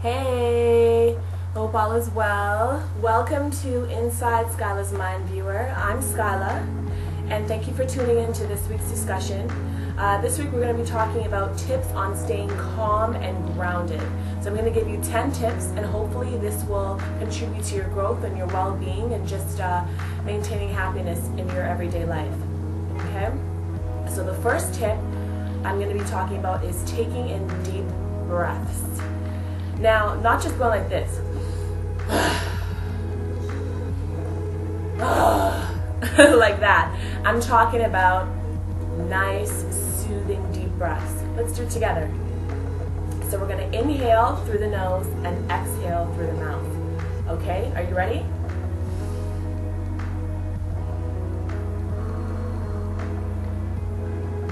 Hey, hope all is well. Welcome to InsideSkylasMind viewer. I'm Skyla, and thank you for tuning in to this week's discussion. This week we're going to be talking about tips on staying calm and grounded. So I'm going to give you 10 tips, and hopefully this will contribute to your growth and your well-being and just maintaining happiness in your everyday life. Okay? So the first tip I'm going to be talking about is taking in deep breaths. Now, not just going like this, like that. I'm talking about nice, soothing, deep breaths. Let's do it together. So we're going to inhale through the nose and exhale through the mouth. Okay, are you ready?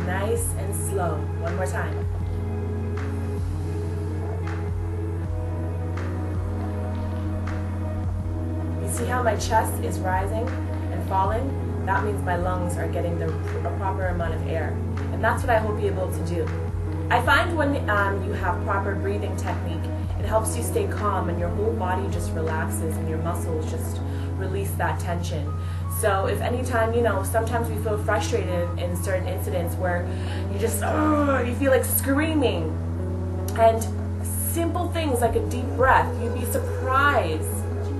Nice and slow. One more time. See how my chest is rising and falling? That means my lungs are getting the proper amount of air. And that's what I hope you're able to do. I find when you have proper breathing technique, it helps you stay calm and your whole body just relaxes and your muscles just release that tension. So if anytime, sometimes we feel frustrated in certain incidents where you just, you feel like screaming. And simple things like a deep breath, you'd be surprised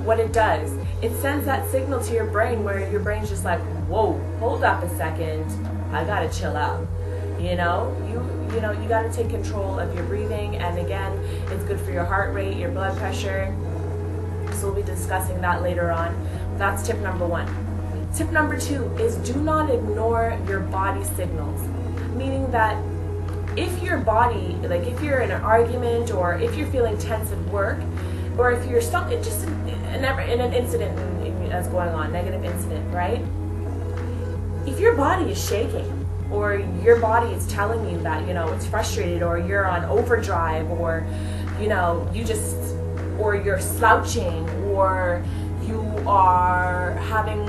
what it does. It sends that signal to your brain where your brain's just like, whoa, hold up a second, I gotta chill out. You gotta take control of your breathing, and again, it's good for your heart rate, your blood pressure. So we'll be discussing that later on. That's tip number 1. Tip number 2 is do not ignore your body signals. Meaning that if your body, like if you're in an argument or if you're feeling tense at work, or if you're just in an incident that's going on, negative incident, right? If your body is shaking, or your body is telling you that, it's frustrated, or you're on overdrive, or, or you're slouching, or you are having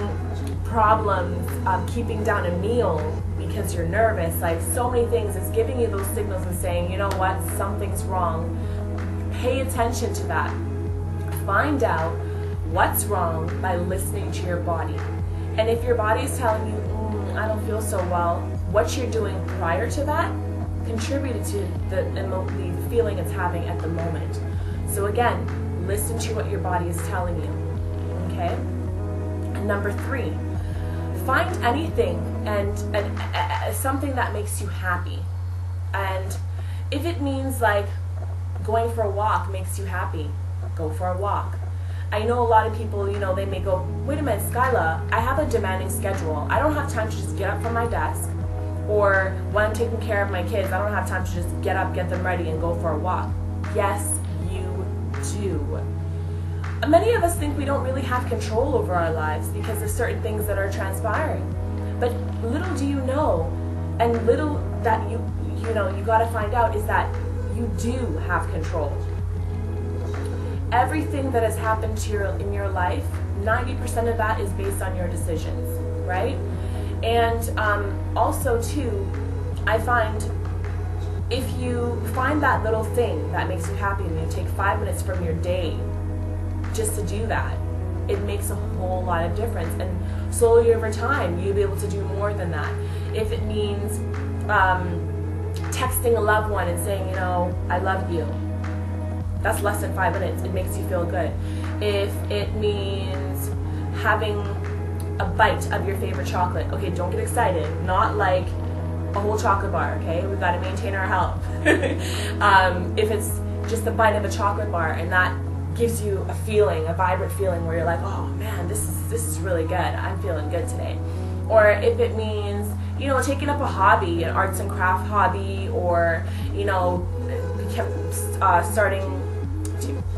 problems keeping down a meal because you're nervous, like so many things, it's giving you those signals and saying, you know what, something's wrong. Pay attention to that. Find out what's wrong by listening to your body. And if your body is telling you, I don't feel so well, what you're doing prior to that contributed to the feeling it's having at the moment. So again, listen to what your body is telling you. Okay? And number 3, find anything and something that makes you happy. And if it means like going for a walk makes you happy, go for a walk. I know a lot of people, they may go, wait a minute, Skyla, I have a demanding schedule. I don't have time to just get up from my desk, or when I'm taking care of my kids, I don't have time to just get up, get them ready, and go for a walk. Yes, you do. Many of us think we don't really have control over our lives because of certain things that are transpiring. But little do you know, and little that you got to find out is that you do have control. Everything that has happened to in your life, 90% of that is based on your decisions, right? And also too, I find if you find that little thing that makes you happy and you take 5 minutes from your day just to do that, it makes a whole lot of difference. And slowly over time, you'll be able to do more than that. If it means texting a loved one and saying, I love you, that's less than 5 minutes. It makes you feel good. If it means having a bite of your favorite chocolate, okay, don't get excited. Not like a whole chocolate bar, okay? We've got to maintain our health. If it's just a bite of a chocolate bar and that gives you a feeling, a vibrant feeling where you're like, oh man, this is really good. I'm feeling good today. Or if it means, taking up a hobby, an arts and craft hobby, or,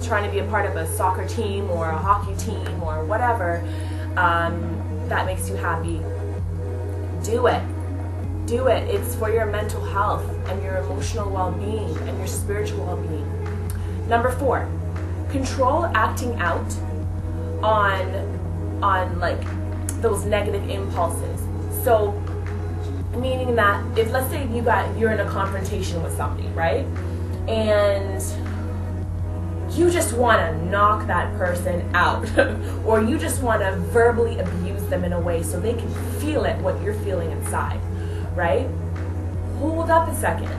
trying to be a part of a soccer team or a hockey team or whatever that makes you happy. Do it. Do it. It's for your mental health and your emotional well-being and your spiritual well-being. Number 4, control acting out on like those negative impulses. So meaning that if, let's say you're in a confrontation with somebody, right? And you just want to knock that person out or you just want to verbally abuse them in a way so they can feel it, what you're feeling inside, right? Hold up a second.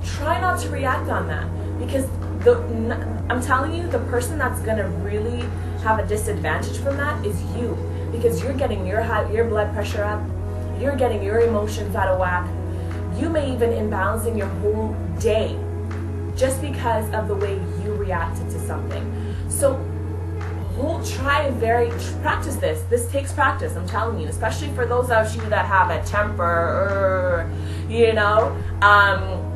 Try not to react on that, because I'm telling you, the person that's going to really have a disadvantage from that is you, because you're getting your blood pressure up, you're getting your emotions out of whack, you may even imbalancing your whole day just because of the way you reacted to something. So practice this. This takes practice, I'm telling you, especially for those of you that have a temper,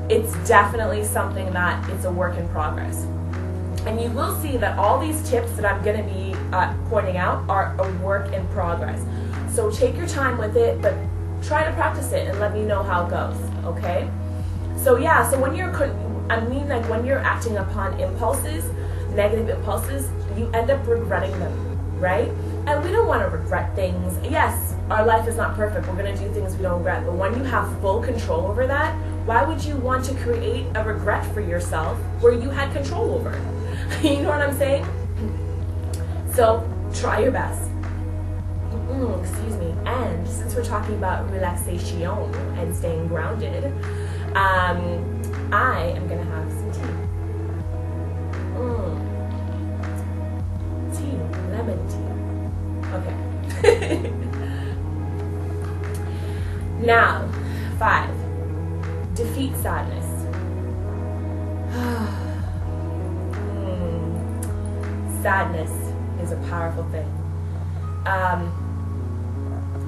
it's definitely something that it's a work in progress. And you will see that all these tips that I'm going to be pointing out are a work in progress. So take your time with it, but try to practice it and let me know how it goes, okay? So yeah, so when you're acting upon impulses, negative impulses, you end up regretting them, right? And we don't want to regret things. Yes, our life is not perfect. We're going to do things we don't regret. But when you have full control over that, why would you want to create a regret for yourself where you had control over it? You know what I'm saying? So try your best. Excuse me. And since we're talking about relaxation and staying grounded, I am going to have some tea. Tea, lemon tea. Okay. Now, 5. Defeat sadness. Sadness is a powerful thing.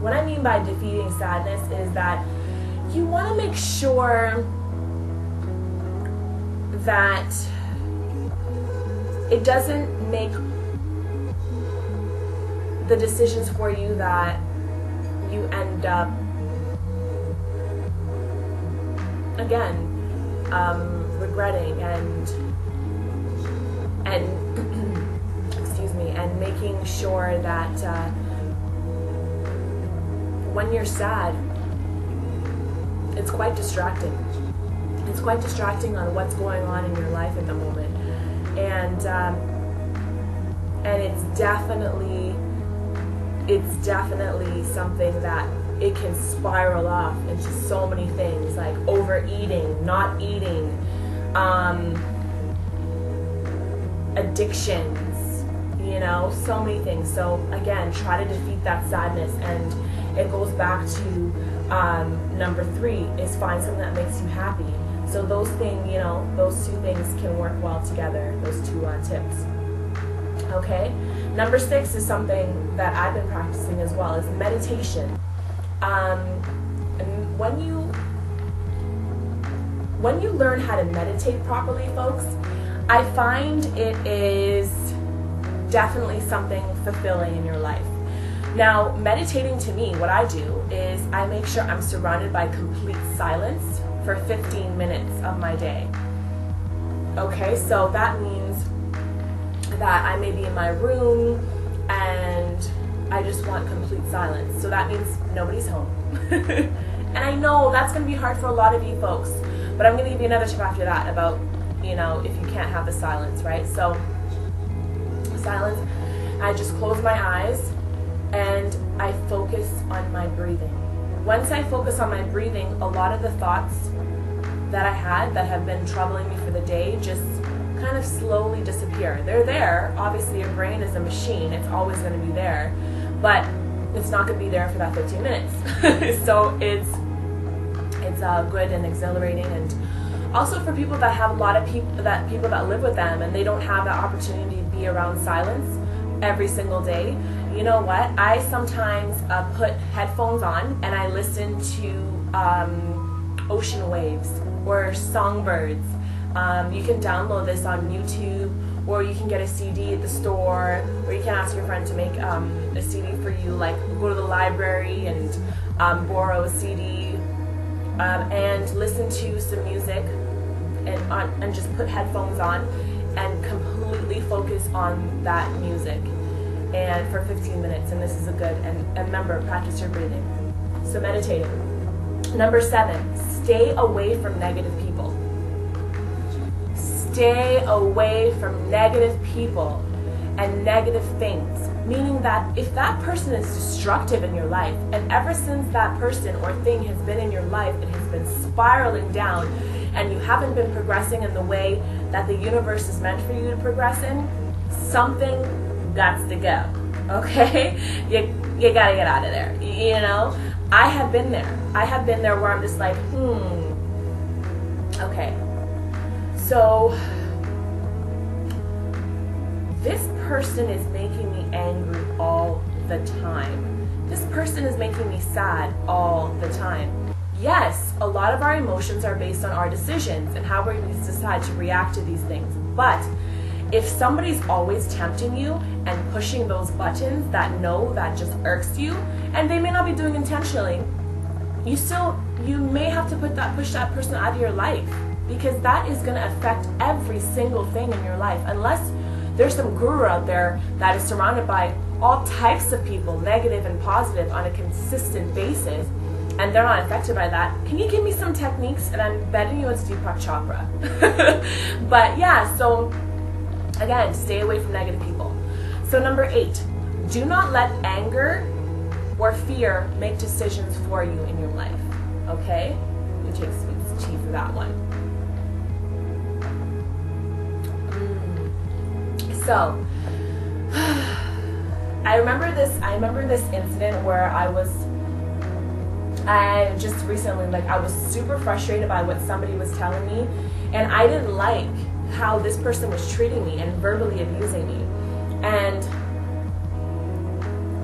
What I mean by defeating sadness is that you want to make sure that it doesn't make the decisions for you that you end up, again, regretting and excuse me, and making sure that when you're sad, it's quite distracting. It's quite distracting on what's going on in your life at the moment, and it's definitely something that it can spiral off into so many things, like overeating, not eating, addictions, so many things. So again, try to defeat that sadness, and it goes back to number 3 is find something that makes you happy. So those things, those 2 things can work well together, those 2 tips. Okay? Number 6 is something that I've been practicing as well, is meditation. And when you learn how to meditate properly, folks, I find it is definitely something fulfilling in your life. Now, meditating to me, what I do is I make sure I'm surrounded by complete silence for 15 minutes of my day. Okay, so that means that I may be in my room and I just want complete silence. So that means nobody's home. And I know that's going to be hard for a lot of you folks, but I'm going to give you another tip after that about, if you can't have the silence, right? So silence, I just close my eyes and I focus on my breathing. Once I focus on my breathing, a lot of the thoughts that I had that have been troubling me for the day just kind of slowly disappear. They're there. Obviously, your brain is a machine. It's always going to be there, but it's not going to be there for that 15 minutes. So it's good and exhilarating. And also for people that have a lot of people that live with them and they don't have that opportunity to be around silence every single day, you know what? I sometimes put headphones on and I listen to ocean waves or songbirds. You can download this on YouTube, or you can get a CD at the store, or you can ask your friend to make a CD for you, like go to the library and borrow a CD and listen to some music and just put headphones on and completely focus on that music and for 15 minutes. And this is a good, and remember, practice your breathing. So meditating. Number 7, stay away from negative people. stay away from negative people and negative things. Meaning that if that person is destructive in your life, and ever since that person or thing has been in your life, it has been spiraling down, and you haven't been progressing in the way that the universe is meant for you to progress in, something gots to go. Okay? You gotta get out of there. You know? I have been there. I have been there where I'm just like, okay. So this person is making me angry all the time. This person is making me sad all the time. Yes, a lot of our emotions are based on our decisions and how we decide to react to these things. But if somebody's always tempting you and pushing those buttons that just irks you, and they may not be doing intentionally, you may have to push that person out of your life, because that is going to affect every single thing in your life. Unless there's some guru out there that is surrounded by all types of people, negative and positive, on a consistent basis, and they're not affected by that. Can you give me some techniques? And I'm betting you it's Deepak Chopra. But yeah, so again, stay away from negative people. So number 8, do not let anger or fear make decisions for you in your life. Okay? You take some tea for that one. So, I remember this incident where I just recently, I was super frustrated by what somebody was telling me, and I didn't like how this person was treating me and verbally abusing me. And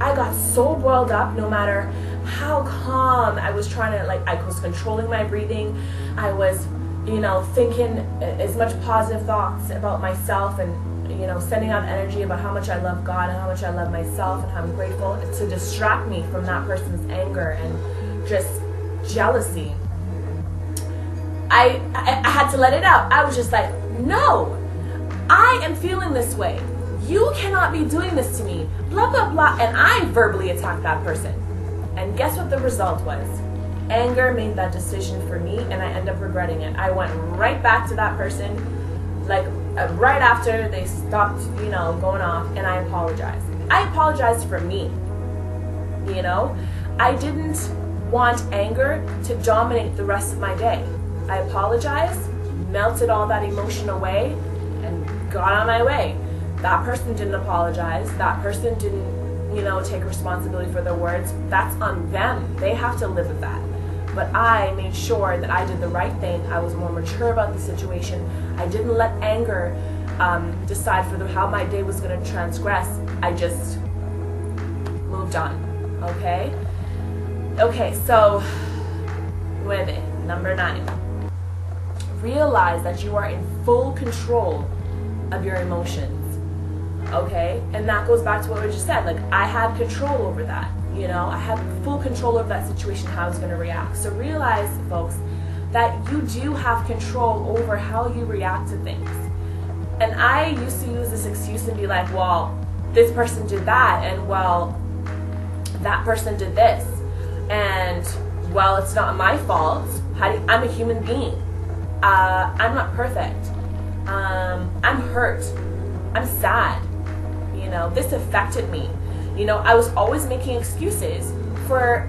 I got so boiled up, no matter how calm I was trying to, I was controlling my breathing. I was, thinking as much positive thoughts about myself, and sending out energy about how much I love God and how much I love myself and how I'm grateful, to distract me from that person's anger and just jealousy. I had to let it out. I was just like, no, I am feeling this way. You cannot be doing this to me, blah, blah, blah. And I verbally attacked that person. And guess what the result was? Anger made that decision for me, and I ended up regretting it. I went right back to that person, right after they stopped, going off, and I apologized. I apologized for me. I didn't want anger to dominate the rest of my day. I apologized, melted all that emotion away, and got on my way. That person didn't apologize. That person didn't, take responsibility for their words. That's on them. They have to live with that. But I made sure that I did the right thing. I was more mature about the situation. I didn't let anger decide for how my day was going to transgress. I just moved on. Okay? Okay, so number 9. Realize that you are in full control of your emotions. Okay? And that goes back to what we just said. I had control over that. I had full control over that situation, how I was going to react. So realize, folks, that you do have control over how you react to things. And I used to use this excuse and be like, well, this person did that, and well, that person did this, and well, it's not my fault. I'm a human being. I'm not perfect. I'm hurt. I'm sad. This affected me. I was always making excuses for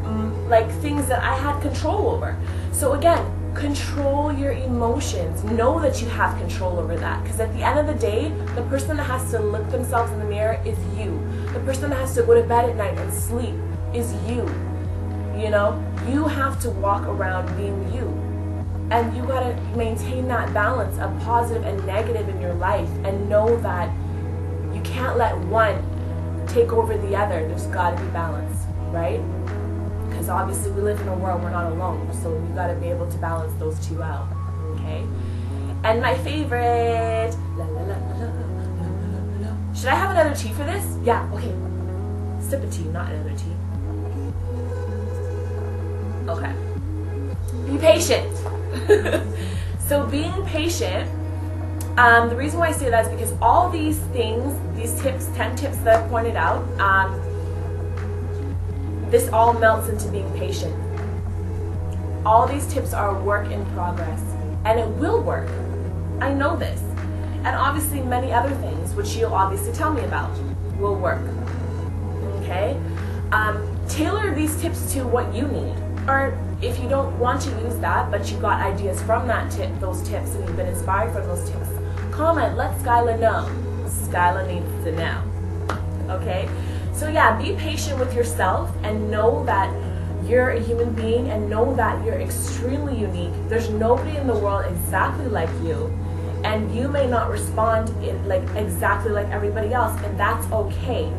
things that I had control over. So again, control your emotions. Know that you have control over that, because at the end of the day, the person that has to look themselves in the mirror is you. The person that has to go to bed at night and sleep is you. You have to walk around being you, and you gotta maintain that balance of positive and negative in your life, and know that you can't let one take over the other. There's got to be balance, right? Because obviously we live in a world, we're not alone, so you got to be able to balance those two out. Okay? And my favorite, should I have another tea for this? Yeah, okay. Sip of tea, not another tea. Okay. Be patient. So being patient, the reason why I say that is because all these things, these tips, 10 tips that I pointed out, this all melts into being patient. All these tips are a work in progress, and it will work. I know this. and obviously many other things, which you'll obviously tell me about, will work. Okay? Tailor these tips to what you need. Or if you don't want to use that, but you got ideas from those tips, and you've been inspired from those tips, comment, let Skyla know. Skyla needs to know. Okay? So yeah, be patient with yourself and know that you're a human being, and know that you're extremely unique. There's nobody in the world exactly like you, and you may not respond exactly like everybody else, and that's okay.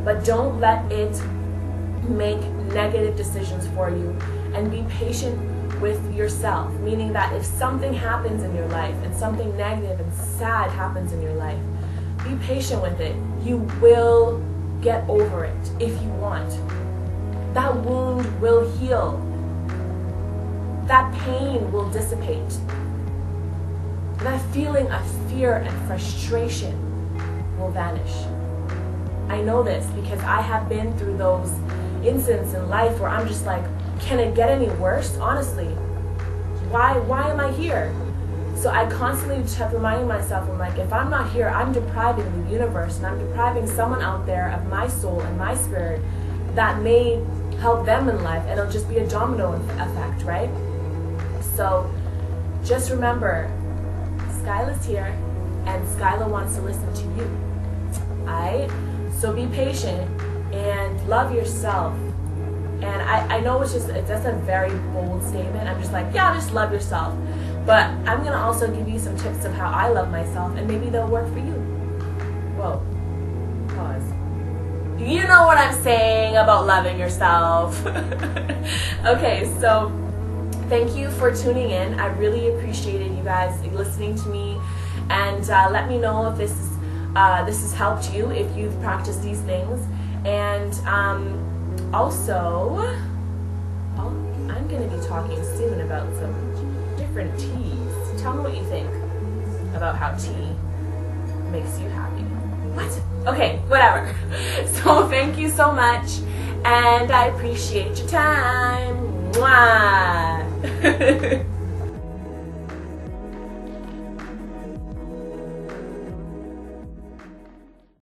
But don't let it make negative decisions for you, and be patient with yourself, meaning that if something happens in your life and something negative and sad happens in your life, be patient with it. You will get over it if you want. That wound will heal. That pain will dissipate. That feeling of fear and frustration will vanish. I know this because I have been through those incidents in life where I'm just like, can it get any worse? Honestly, why am I here? So I constantly kept reminding myself, I'm like, if I'm not here, I'm depriving the universe, and I'm depriving someone out there of my soul and my spirit that may help them in life, and it'll just be a domino effect, right? So just remember, Skyla's here, and Skyla wants to listen to you. Alright? So be patient and love yourself. And I know that's a very bold statement. I'm just like, yeah, just love yourself. But I'm going to also give you some tips of how I love myself, and maybe they'll work for you. Whoa. Pause. You know what I'm saying about loving yourself. Okay, so thank you for tuning in. I really appreciated you guys listening to me. And let me know if this has helped you, if you've practiced these things. And also, I'm going to be talking soon about some different teas. Tell me what you think about how tea makes you happy. What? Okay, whatever. So thank you so much, and I appreciate your time. Mwah.